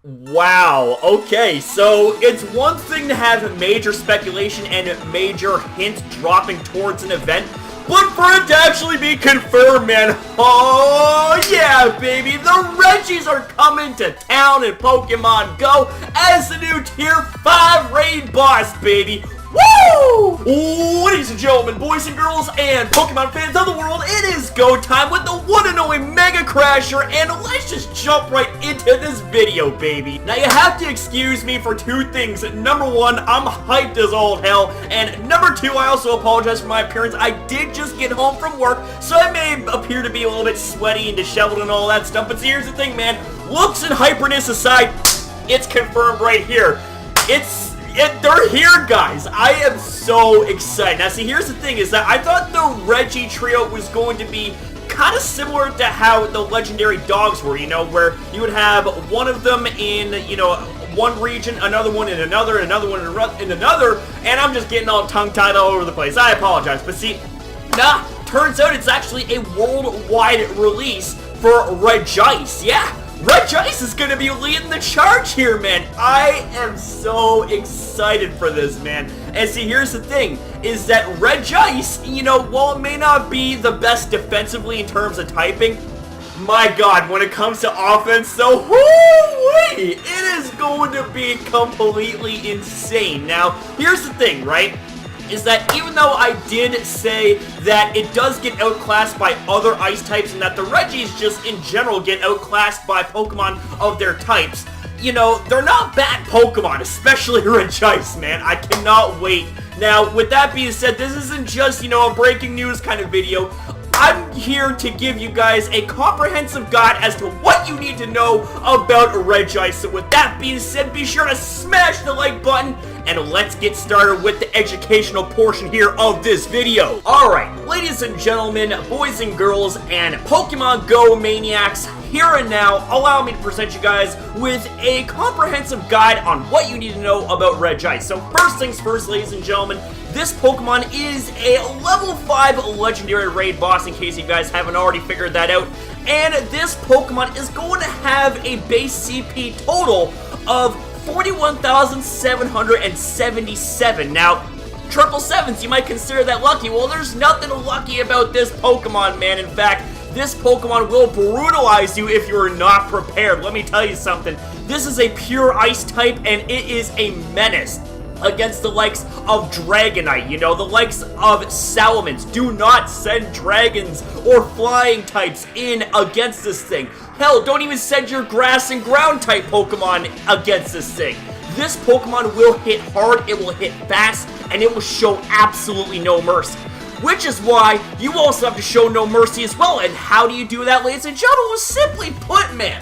Wow, okay, so it's one thing to have major speculation and major hints dropping towards an event, but for it to actually be confirmed, man, oh yeah, baby, the Reggies are coming to town in Pokemon Go as the new Tier 5 raid boss, baby. Woo! Ladies and gentlemen, boys and girls, and Pokemon fans of the world, it is go time with the one and only Mega Crasher, and let's just jump right into this video, baby. Now, you have to excuse me for two things. Number one, I'm hyped as all hell, and number two, I also apologize for my appearance. I did just get home from work, so I may appear to be a little bit sweaty and disheveled and all that stuff, but see, here's the thing, man. Looks and hyperness aside, it's confirmed right here. They're here, guys. I am so excited. Now, see, here's the thing, is that I thought the Reggie trio was going to be kind of similar to how the legendary dogs were, you know, where you would have one of them in, you know, one region, another one in another, another one in another, and I'm just getting all tongue-tied all over the place. I apologize, but see, nah, turns out it's actually a worldwide release for Regice. Yeah. Regice is gonna be leading the charge here, man. I am so excited for this, man. And see, here's the thing, is that Regice, you know, while it may not be the best defensively in terms of typing, my god, when it comes to offense, so whoo-wee, it is going to be completely insane. Now, here's the thing, right? Is that even though I did say that it does get outclassed by other ice types and that the Reggies just in general get outclassed by Pokemon of their types, you know, they're not bad Pokemon, especially Regice, man. I cannot wait. Now, with that being said, this isn't just, you know, a breaking news kind of video. I'm here to give you guys a comprehensive guide as to what you need to know about Regice. So with that being said, be sure to smash the like button, and let's get started with the educational portion here of this video. Alright, ladies and gentlemen, boys and girls, and Pokemon Go maniacs, here and now, allow me to present you guys with a comprehensive guide on what you need to know about Regice. So first things first, ladies and gentlemen, this Pokemon is a level 5 legendary raid boss, in case you guys haven't already figured that out. And this Pokemon is going to have a base CP total of 41,777. Now, triple sevens, you might consider that lucky. Well, there's nothing lucky about this Pokemon, man. In fact, this Pokemon will brutalize you if you're not prepared. Let me tell you something. This is a pure ice type, and it is a menace against the likes of Dragonite, you know, the likes of Salamence. Do not send dragons or flying types in against this thing. Hell, don't even send your grass and ground type Pokemon against this thing. This Pokemon will hit hard, it will hit fast, and it will show absolutely no mercy. Which is why you also have to show no mercy as well. And how do you do that, ladies and gentlemen? Well, simply put, man,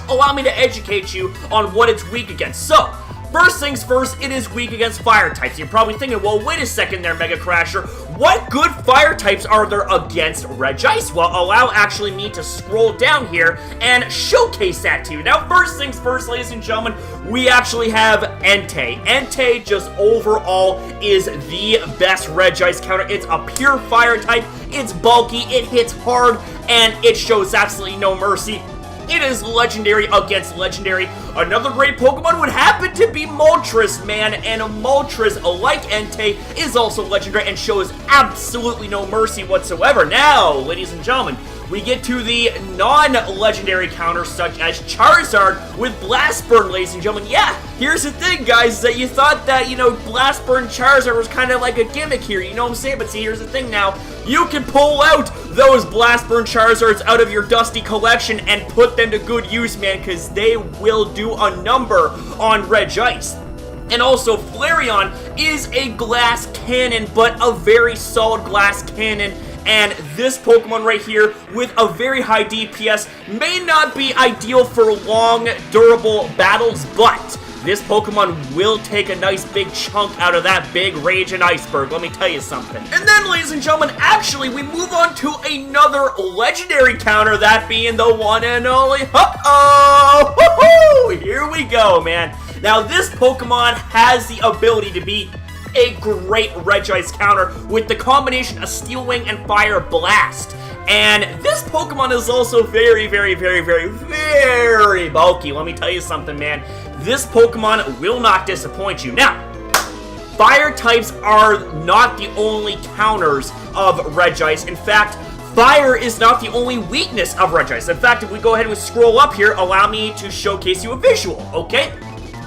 allow me to educate you on what it's weak against. So, first things first, it is weak against fire types. You're probably thinking, well, wait a second there, Mega Crasher. What good fire types are there against Regice? Well, allow actually me to scroll down here and showcase that to you. Now, first things first, ladies and gentlemen, we actually have Entei. Entei just overall is the best Regice counter. It's a pure fire type, it's bulky, it hits hard, and it shows absolutely no mercy. It is legendary against legendary. Another great Pokemon would happen to be Moltres, man. And Moltres, like Entei, is also legendary and shows absolutely no mercy whatsoever. Now, ladies and gentlemen, we get to the non-legendary counters such as Charizard with Blast Burn, ladies and gentlemen. Yeah, here's the thing, guys, that you thought that, you know, Blast Burn Charizard was kind of like a gimmick here, you know what I'm saying? But see, here's the thing now. You can pull out those Blast Burn Charizards out of your dusty collection and put them to good use, man, because they will do a number on Regice. And also, Flareon is a glass cannon, but a very solid glass cannon. And this Pokemon right here, with a very high DPS, may not be ideal for long, durable battles, but this Pokemon will take a nice big chunk out of that big Raging Iceberg, let me tell you something. And then, ladies and gentlemen, actually, we move on to another legendary counter, that being the one and only, uh-oh, here we go, man. Now, this Pokemon has the ability to be a great Regice counter with the combination of Steel Wing and Fire Blast. And this Pokemon is also very, very, very, very, very bulky. Let me tell you something, man. This Pokemon will not disappoint you. Now, fire types are not the only counters of Regice. In fact, fire is not the only weakness of Regice. In fact, if we go ahead and scroll up here, allow me to showcase you a visual, okay?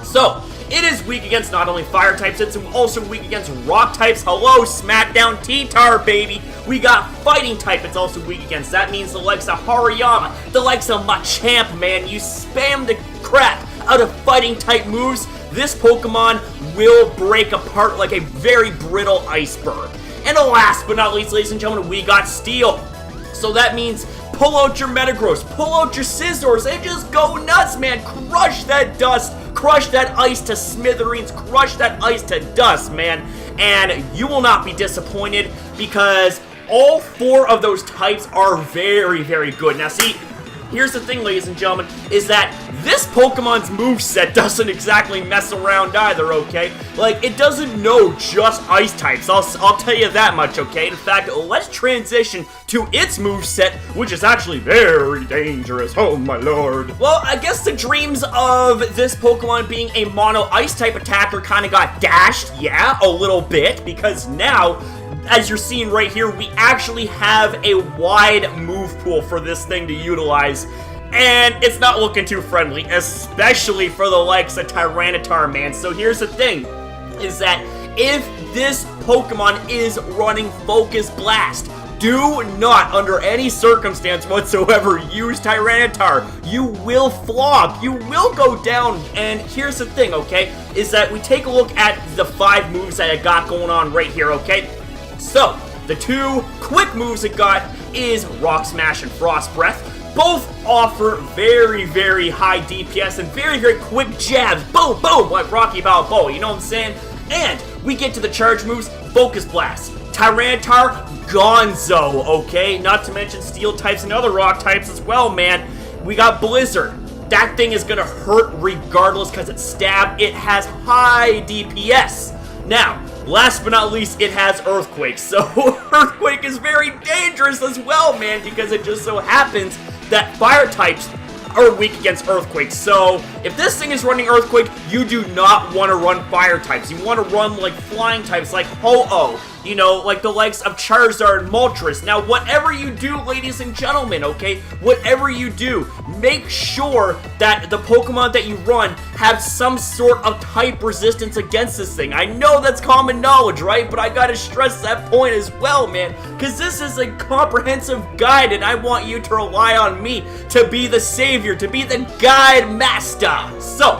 So, it is weak against not only fire types, it's also weak against rock types. Hello, Smackdown T-Tar, baby. We got fighting type, it's also weak against. That means the likes of Hariyama, the likes of Machamp, man. You spam the crap out of fighting type moves, this Pokemon will break apart like a very brittle iceberg. And last but not least, ladies and gentlemen, we got Steel. So that means pull out your Metagross, pull out your Scizors, and just go nuts, man. Crush that dust, crush that ice to smithereens, crush that ice to dust, man. And you will not be disappointed because all 4 of those types are very, very good. Now see, here's the thing, ladies and gentlemen, is that this Pokemon's moveset doesn't exactly mess around either, okay? Like, it doesn't know just ice types, I'll tell you that much, okay? In fact, let's transition to its moveset, which is actually very dangerous, oh my lord. Well, I guess the dreams of this Pokemon being a mono ice type attacker kind of got dashed, yeah, a little bit, because now, as you're seeing right here, we actually have a wide move pool for this thing to utilize. And it's not looking too friendly, especially for the likes of Tyranitar, man. So here's the thing, is that if this Pokemon is running Focus Blast, do not, under any circumstance whatsoever, use Tyranitar. You will flop. You will go down. And here's the thing, okay, is that we take a look at the 5 moves that I got going on right here, okay? So, the 2 quick moves it got is Rock Smash and Frost Breath. Both offer very, very high DPS and very, very quick jabs. Boom, boom, like Rocky Balboa, you know what I'm saying? And we get to the charge moves, Focus Blast. Tyranitar, Gonzo, okay? Not to mention Steel types and other rock types as well, man. We got Blizzard. That thing is gonna hurt regardless because it's stab. It has high DPS. Now, last but not least, it has Earthquake. So, Earthquake is very dangerous as well, man, because it just so happens that fire types are weak against Earthquake. So, if this thing is running Earthquake, you do not want to run fire types. You want to run, like, flying types, like Ho-Oh. You know, like the likes of Charizard and Moltres. Now, whatever you do, ladies and gentlemen, okay? Whatever you do, make sure that the Pokemon that you run have some sort of type resistance against this thing. I know that's common knowledge, right? But I gotta stress that point as well, man. Because this is a comprehensive guide, and I want you to rely on me to be the savior, to be the guide master. So,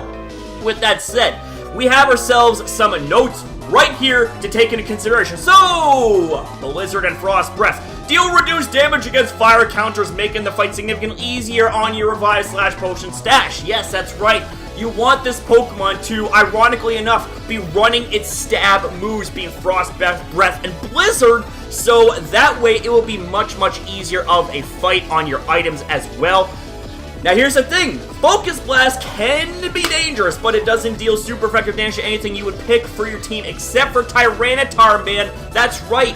with that said, we have ourselves some notes right here to take into consideration. So, Blizzard and Frost Breath deal reduced damage against fire counters, making the fight significantly easier on your Revive/Potion stash. Yes, that's right. You want this Pokemon to, ironically enough, be running its stab moves, being Frost Breath and Blizzard, so that way it will be much, much easier of a fight on your items as well. Now here's the thing, Focus Blast can be dangerous, but it doesn't deal super effective damage to anything you would pick for your team except for Tyranitar, man. That's right.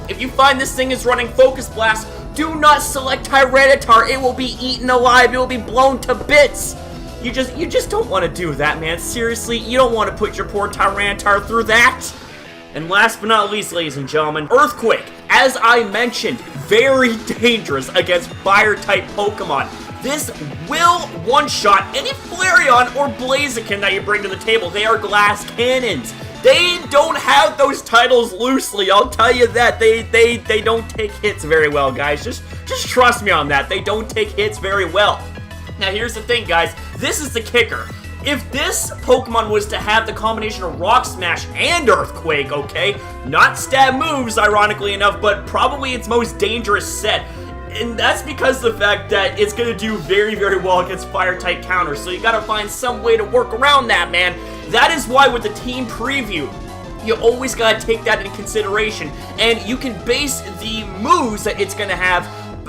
If you find this thing is running Focus Blast, do not select Tyranitar. It will be eaten alive. It will be blown to bits. You just don't want to do that, man. Seriously, you don't want to put your poor Tyranitar through that. And last but not least, ladies and gentlemen, Earthquake. As I mentioned, very dangerous against fire-type Pokemon. This will one-shot any Flareon or Blaziken that you bring to the table. They are glass cannons. They don't have those titles loosely, I'll tell you that. They don't take hits very well, guys. Just trust me on that. They don't take hits very well. Now, here's the thing, guys. This is the kicker. If this Pokemon was to have the combination of Rock Smash and Earthquake, okay? Not stab moves, ironically enough, but probably its most dangerous set. And that's because of the fact that it's going to do very, very well against fire-type counters. So you got to find some way to work around that, man. That is why with the team preview, you always got to take that into consideration. And you can base the moves that it's going to have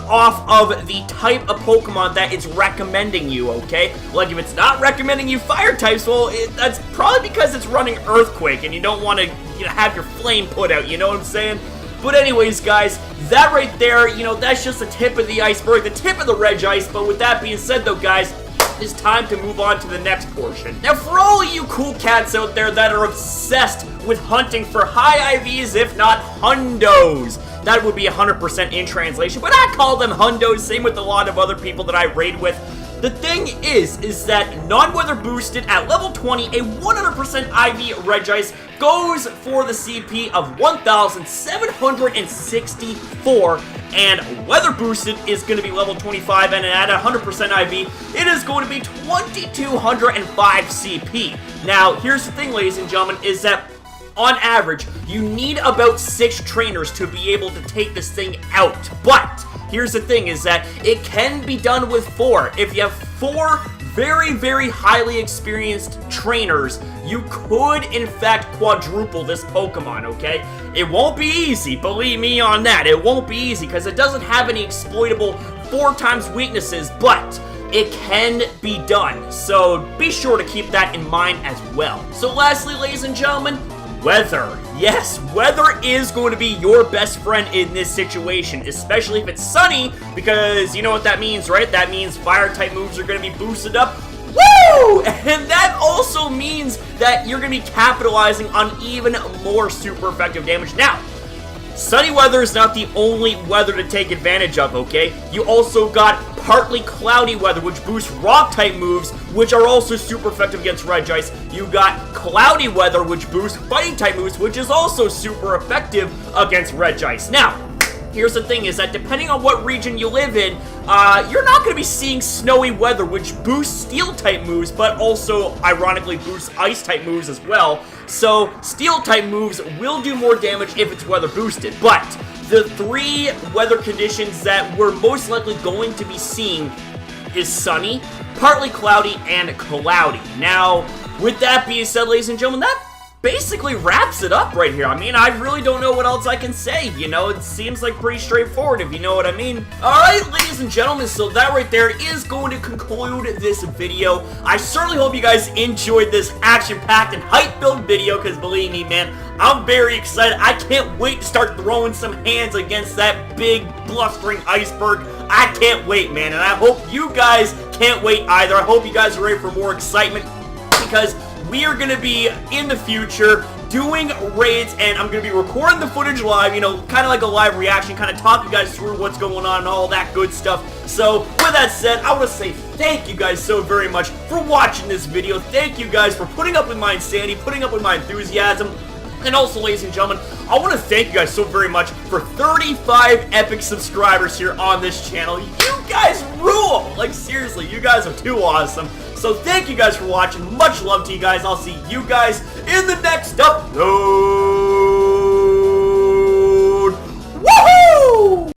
off of the type of Pokemon that it's recommending you, okay? Like, if it's not recommending you fire types, well, that's probably because it's running Earthquake and you don't want to have your flame put out, you know what I'm saying? But anyways, guys, that right there, you know, that's just the tip of the iceberg, the tip of the Regice. But with that being said, though, guys, it's time to move on to the next portion. Now, for all of you cool cats out there that are obsessed with hunting for high IVs, if not hundos, that would be 100% in translation, but I call them hundos, same with a lot of other people that I raid with. The thing is that non-weather boosted at level 20, a 100% IV Regice goes for the CP of 1,764, and weather boosted is going to be level 25, and at 100% IV, it is going to be 2,205 CP. Now, here's the thing, ladies and gentlemen, is that on average, you need about 6 trainers to be able to take this thing out, but here's the thing, is that it can be done with 4. If you have 4 very, very highly experienced trainers, you could, in fact, quadruple this Pokemon, okay? It won't be easy, believe me on that. It won't be easy, because it doesn't have any exploitable 4 times weaknesses, but it can be done. So be sure to keep that in mind as well. So lastly, ladies and gentlemen, weather. Yes, weather is going to be your best friend in this situation, especially if it's sunny, because you know what that means, right? That means fire-type moves are going to be boosted up. Woo! And that also means that you're going to be capitalizing on even more super effective damage. Now, sunny weather is not the only weather to take advantage of, okay? You also got partly cloudy weather, which boosts rock-type moves, which are also super effective against Regice. You got cloudy weather, which boosts fighting-type moves, which is also super effective against Regice. Now, here's the thing, is that depending on what region you live in, you're not going to be seeing snowy weather, which boosts steel-type moves, but also, ironically, boosts ice-type moves as well. So, steel-type moves will do more damage if it's weather boosted, but the 3 weather conditions that we're most likely going to be seeing is sunny, partly cloudy, and cloudy. Now, with that being said, ladies and gentlemen, that basically wraps it up right here. I mean, I really don't know what else I can say, you know, it seems like pretty straightforward, if you know what I mean. Alright, ladies and gentlemen, so that right there is going to conclude this video. I certainly hope you guys enjoyed this action-packed and hype-built video, because believe me, man, I'm very excited. I can't wait to start throwing some hands against that big, blustering iceberg. I can't wait, man, and I hope you guys can't wait either. I hope you guys are ready for more excitement, because we are going to be, in the future, doing raids, and I'm going to be recording the footage live, you know, kind of like a live reaction, kind of talk you guys through what's going on and all that good stuff. So, with that said, I want to say thank you guys so very much for watching this video. Thank you guys for putting up with my insanity, putting up with my enthusiasm. And also, ladies and gentlemen, I want to thank you guys so very much for 35 epic subscribers here on this channel. You guys rule! Like, seriously, you guys are too awesome. So thank you guys for watching. Much love to you guys. I'll see you guys in the next upload.